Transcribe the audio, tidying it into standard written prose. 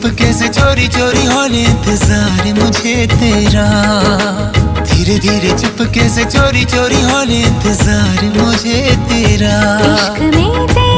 चुपके से चोरी चोरी होने इंतजार मुझे तेरा। धीरे धीरे चुपके से चोरी चोरी होने इंतजार मुझे तेरा। इश्क में तेरा